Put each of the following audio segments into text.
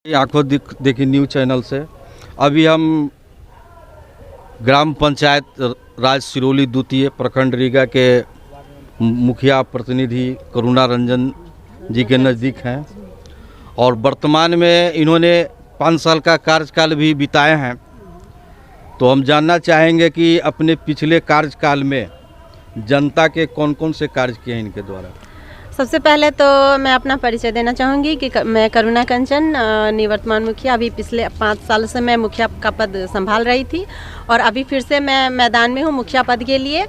आंखों देखी news channel से अभी हम ग्राम पंचायत राज सिरोली द्वितीय प्रखंड रीगा के मुखिया प्रतिनिधि करुणा रंजन जी के नज़दीक हैं और वर्तमान में इन्होंने 5 साल का कार्यकाल भी बिताए हैं। तो हम जानना चाहेंगे कि अपने पिछले कार्यकाल में जनता के कौन कौन से कार्य किए हैं इनके द्वारा। सबसे पहले तो मैं अपना परिचय देना चाहूँगी कि मैं करुणा कंचन निवर्तमान मुखिया, अभी पिछले 5 साल से मैं मुखिया का पद संभाल रही थी और अभी फिर से मैं मैदान में हूँ मुखिया पद के लिए।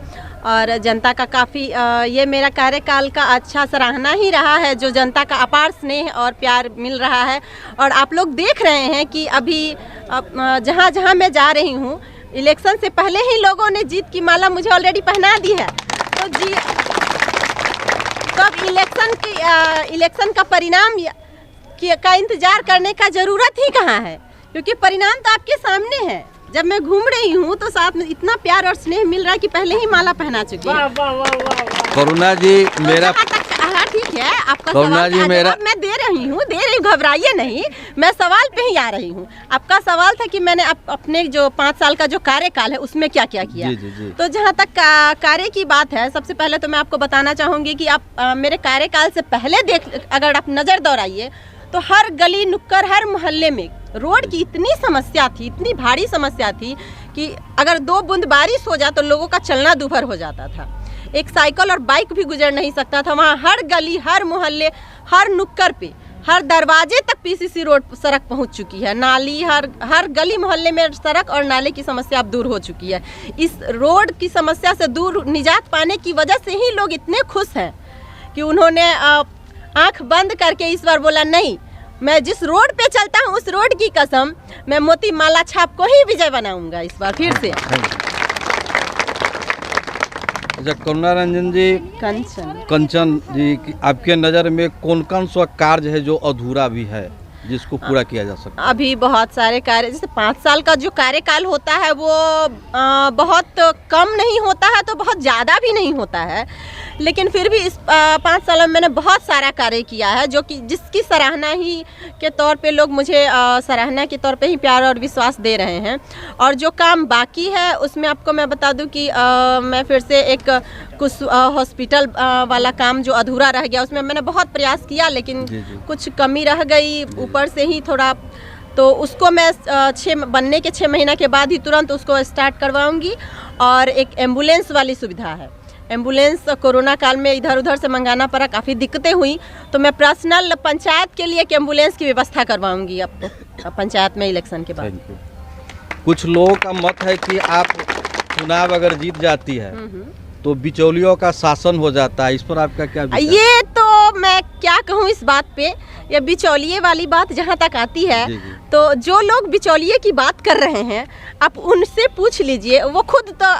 और जनता का काफ़ी ये मेरा कार्यकाल का अच्छा सराहना ही रहा है, जो जनता का अपार स्नेह और प्यार मिल रहा है। और आप लोग देख रहे हैं कि अभी जहाँ जहाँ मैं जा रही हूँ, इलेक्शन से पहले ही लोगों ने जीत की माला मुझे ऑलरेडी पहना दी है। तो अब इलेक्शन का परिणाम का इंतजार करने का ज़रूरत ही कहाँ है, क्योंकि परिणाम तो आपके सामने है। जब मैं घूम रही हूँ तो साथ में इतना प्यार और स्नेह मिल रहा है कि पहले ही माला पहना चुकी है। करुणा जी मेरा हाँ ठीक है, आपका करुणा जी मेरा मैं दे रही हूँ, घबराइए नहीं, मैं सवाल पे ही आ रही हूँ। आपका सवाल था कि मैंने अपने जो 5 साल का जो कार्यकाल है उसमें क्या क्या किया। जी। तो जहाँ तक कार्य की बात है, सबसे पहले तो मैं आपको बताना चाहूँगी कि आप मेरे कार्यकाल से पहले अगर आप नज़र दौड़ाइए तो हर गली नुक्कड़, हर मोहल्ले में रोड की इतनी समस्या थी, इतनी भारी समस्या थी कि अगर 2 बूंद बारिश हो जाए तो लोगों का चलना दूभर हो जाता था। एक साइकिल और बाइक भी गुजर नहीं सकता था। वहाँ हर गली, हर मोहल्ले, हर नुक्कड़ पे, हर दरवाजे तक पीसीसी रोड सड़क पहुँच चुकी है। नाली हर गली मोहल्ले में सड़क और नाले की समस्या अब दूर हो चुकी है। इस रोड की समस्या से दूर निजात पाने की वजह से ही लोग इतने खुश हैं कि उन्होंने आँख बंद करके इस बार बोला, नहीं, मैं जिस रोड पे चलता हूँ उस रोड की कसम मैं मोती माला छाप को ही विजय बनाऊंगा इस बार फिर से। अच्छा करुणा रंजन जी, कंचन जी, आपके नज़र में कौन कौन सा कार्य है जो अधूरा भी है जिसको पूरा किया जा सकता है? अभी बहुत सारे कार्य, जैसे 5 साल का जो कार्यकाल होता है वो बहुत कम नहीं होता है तो बहुत ज़्यादा भी नहीं होता है, लेकिन फिर भी इस 5 साल में मैंने बहुत सारा कार्य किया है जो कि जिसकी सराहना ही के तौर पे लोग मुझे सराहना के तौर पे ही प्यार और विश्वास दे रहे हैं। और जो काम बाकी है उसमें आपको मैं बता दूं कि मैं फिर से एक कुछ हॉस्पिटल वाला काम जो अधूरा रह गया उसमें मैंने बहुत प्रयास किया, लेकिन कुछ कमी रह गई ऊपर से ही थोड़ा, तो उसको मैं बनने के 6 महीना के बाद ही तुरंत उसको स्टार्ट करवाऊंगी। और एक एम्बुलेंस वाली सुविधा है, एम्बुलेंस कोरोना काल में इधर उधर से मंगाना पड़ा, काफ़ी दिक्कतें हुई, तो मैं पर्सनल पंचायत के लिए एक एम्बुलेंस की व्यवस्था करवाऊंगी अब पंचायत में इलेक्शन के बाद। कुछ लोगों का मत है कि आप चुनाव अगर जीत जाती है तो बिचौलियों का शासन हो जाता है, इस पर आपका क्या विचार? ये तो मैं क्या कहूँ इस बात पे, ये बिचौलिए वाली बात जहाँ तक आती है तो जो लोग बिचौलिए की बात कर रहे हैं आप उनसे पूछ लीजिए, वो खुद तो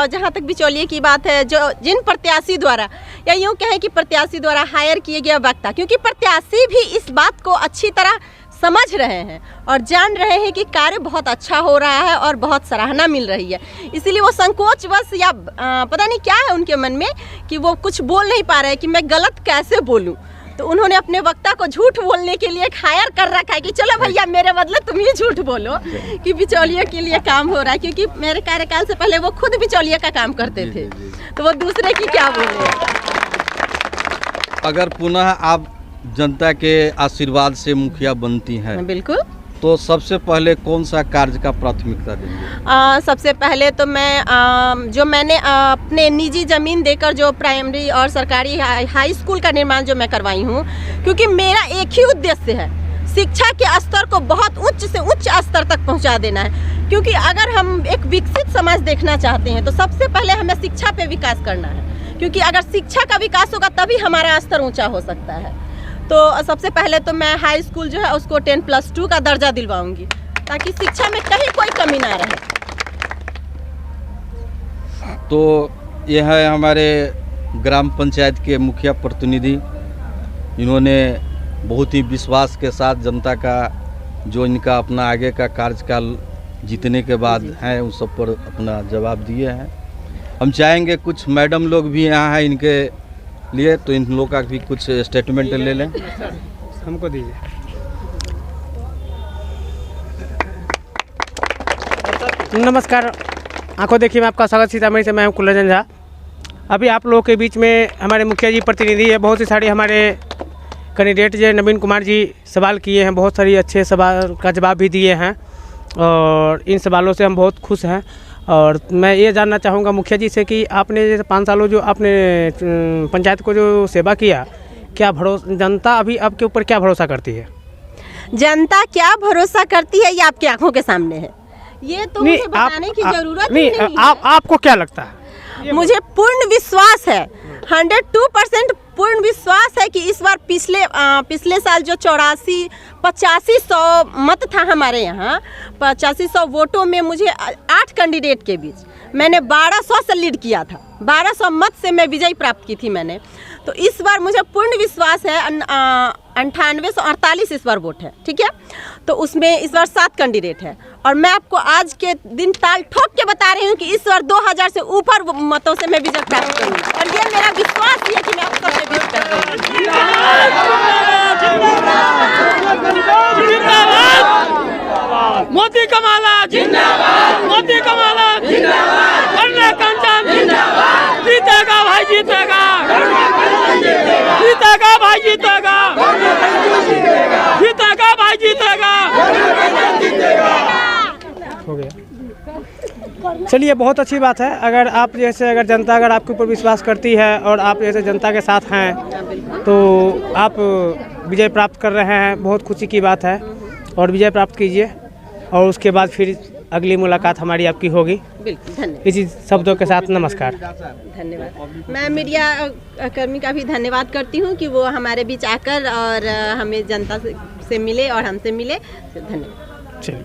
जहाँ तक बिचौलिए की बात है, जो जिन प्रत्याशी द्वारा या यूँ कहें कि प्रत्याशी द्वारा हायर किए गए वक्ता, क्योंकि प्रत्याशी भी इस बात को अच्छी तरह समझ रहे हैं और जान रहे हैं कि कार्य बहुत अच्छा हो रहा है और बहुत सराहना मिल रही है, इसीलिए वो संकोचवश या पता नहीं क्या है उनके मन में कि वो कुछ बोल नहीं पा रहे कि मैं गलत कैसे बोलूं। तो उन्होंने अपने वक्ता को झूठ बोलने के लिए हायर कर रखा है कि चलो भैया मेरे बदले तुम ही झूठ बोलो कि बिचौलियों के लिए काम हो रहा है, क्योंकि मेरे कार्यकाल से पहले वो खुद बिचौलिया का काम करते थे, तो वो दूसरे की क्या बोले। अगर पुनः आप जनता के आशीर्वाद से मुखिया बनती हैं, बिल्कुल, तो सबसे पहले कौन सा कार्य का प्राथमिकता देंगे? सबसे पहले तो मैं जो मैंने अपने निजी ज़मीन देकर जो प्राइमरी और सरकारी हाई स्कूल का निर्माण जो मैं करवाई हूँ, क्योंकि मेरा एक ही उद्देश्य है, शिक्षा के स्तर को बहुत उच्च से उच्च स्तर तक पहुँचा देना है। क्योंकि अगर हम एक विकसित समाज देखना चाहते हैं तो सबसे पहले हमें शिक्षा पे विकास करना है, क्योंकि अगर शिक्षा का विकास होगा तभी हमारा स्तर ऊँचा हो सकता है। तो सबसे पहले तो मैं हाई स्कूल जो है उसको 10+2 का दर्जा दिलवाऊंगी ताकि शिक्षा में कहीं कोई कमी ना रहे। तो यह है हमारे ग्राम पंचायत के मुखिया प्रतिनिधि, इन्होंने बहुत ही विश्वास के साथ जनता का जो इनका अपना आगे का कार्यकाल जीतने के बाद है उन सब पर अपना जवाब दिए हैं। हम चाहेंगे कुछ मैडम लोग भी यहाँ हैं इनके लिए, तो इन लोगों का भी कुछ स्टेटमेंट ले लें। हमको दीजिए। नमस्कार, आंखों देखिए मैं आपका स्वागत सीतामढ़ी से, मैं हूं कुलरंजन झा। अभी आप लोगों के बीच में हमारे मुखिया जी प्रतिनिधि है, बहुत ही सारे हमारे कैंडिडेट जो नवीन कुमार जी सवाल किए हैं, बहुत सारी अच्छे सवाल का जवाब भी दिए हैं और इन सवालों से हम बहुत खुश हैं। और मैं ये जानना चाहूँगा मुखिया जी से कि आपने जैसे 5 सालों जो आपने पंचायत को जो सेवा किया, क्या भरोसा जनता अभी आपके ऊपर क्या भरोसा करती है? जनता क्या भरोसा करती है ये आपकी आंखों के सामने है, ये तो मुझे बताने की जरूरत नहीं है। आपको क्या लगता है? मुझे पूर्ण विश्वास है, 102% पूर्ण विश्वास है कि इस बार पिछले साल जो 8500 मत था हमारे यहाँ, 8500 वोटों में मुझे 8 कैंडिडेट के बीच मैंने 1200 से लीड किया था, 1200 मत से मैं विजय प्राप्त की थी मैंने। तो इस बार मुझे पूर्ण विश्वास है, 9848 इस बार वोट है, ठीक है। तो उसमें इस बार 7 कैंडिडेट है और मैं आपको आज के दिन ताल ठोक के बता रही हूँ कि इस बार 2000 से ऊपर मतों से मैं विजय प्राप्त करूँगी और ये मेरा विश्वास है कि मैं आप सबसे जीत करूँगी। मोदी कमाला जिंदाबाद, मोदी कमाला जिंदाबाद, कन्या कंचन जिंदाबाद, जीतेगा भाई जीतेगा, जीतेगा भाई जीतेगा, जीतेगा भाई जीतेगा। हो गया, चलिए बहुत अच्छी बात है। अगर आप जैसे अगर जनता अगर आपके ऊपर विश्वास करती है और आप जैसे जनता के साथ हैं तो आप विजय प्राप्त कर रहे हैं, बहुत खुशी की बात है और विजय प्राप्त कीजिए और उसके बाद फिर अगली मुलाकात हमारी आपकी होगी। बिल्कुल, धन्यवाद। इसी शब्दों के साथ नमस्कार। धन्यवाद। मैं मीडिया कर्मी का भी धन्यवाद करती हूँ कि वो हमारे बीच आकर और हमें जनता से मिले और हमसे मिले। धन्यवाद। चलिए।